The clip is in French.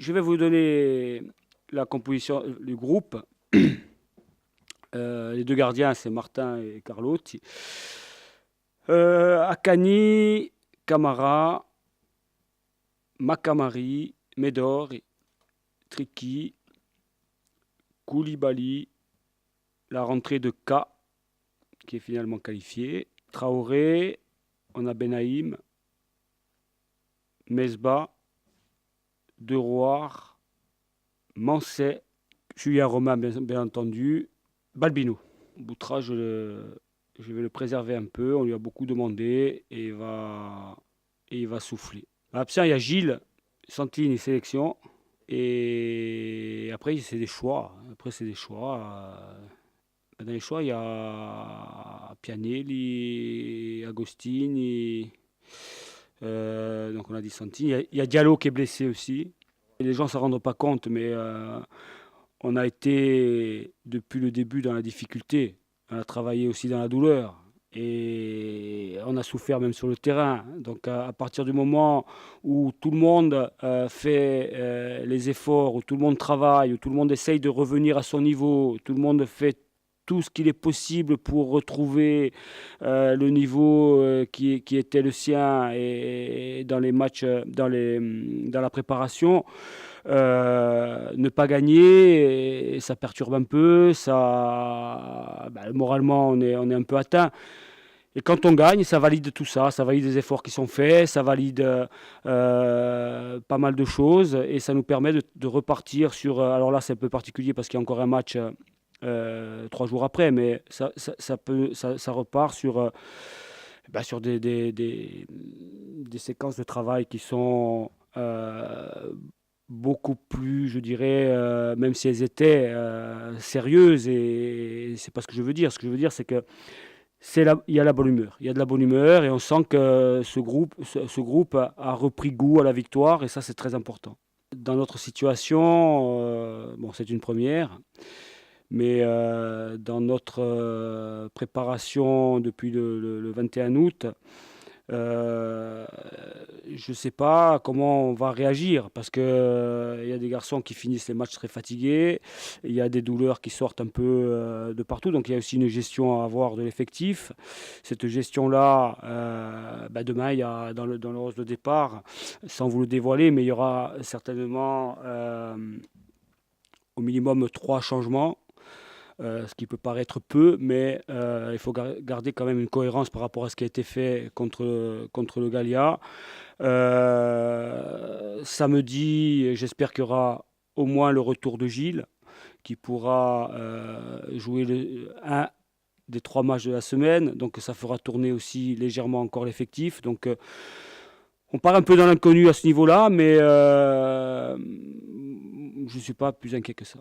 Je vais vous donner la composition du groupe. Les deux gardiens, c'est Martin et Carlotti. Akani, Camara, Makamari, Medor, Triki, Koulibaly, la rentrée de K, qui est finalement qualifié. Traoré, on a Benaïm, Mesbah, De Roar, Mancet, Julien Romain, bien entendu, Balbino. Boutra, je vais le préserver un peu. On lui a beaucoup demandé et il va souffler. Absent, il y a Gilles, Santini, sélection. Et après, c'est des choix. Dans les choix, il y a Pianelli, Agostini. Donc on a dit Santini. Il y a Diallo qui est blessé aussi. Et les gens ne s'en rendent pas compte, mais on a été depuis le début dans la difficulté. On a travaillé aussi dans la douleur. Et on a souffert même sur le terrain. Donc à partir du moment où tout le monde fait les efforts, où tout le monde travaille, où tout le monde essaye de revenir à son niveau, tout le monde fait tout ce qu'il est possible pour retrouver le niveau qui était le sien et dans les matchs, dans la préparation. Ne pas gagner, et ça perturbe un peu, moralement on est un peu atteint. Et quand on gagne, ça valide tout ça, ça valide les efforts qui sont faits, ça valide pas mal de choses et ça nous permet de repartir sur. Alors là, c'est un peu particulier parce qu'il y a encore un match 3 jours après, mais ça repart sur des séquences de travail qui sont beaucoup plus, je dirais, même si elles étaient sérieuses, et c'est pas ce que je veux dire. Ce que je veux dire, c'est que il y a la bonne humeur. Il y a de la bonne humeur et on sent que ce groupe a repris goût à la victoire et ça, c'est très important. Dans notre situation, c'est une première, mais dans notre préparation depuis le 21 août, je ne sais pas comment on va réagir parce que il y a des garçons qui finissent les matchs très fatigués, il y a des douleurs qui sortent un peu de partout, donc il y a aussi une gestion à avoir de l'effectif. Cette gestion-là, demain, il y a dans le 11 de départ, sans vous le dévoiler, mais il y aura certainement au minimum 3 changements. Ce qui peut paraître peu, mais il faut garder quand même une cohérence par rapport à ce qui a été fait contre le Gallia. Samedi, j'espère qu'il y aura au moins le retour de Gilles, qui pourra jouer un des 3 matchs de la semaine, donc ça fera tourner aussi légèrement encore l'effectif. Donc on part un peu dans l'inconnu à ce niveau-là, mais je ne suis pas plus inquiet que ça.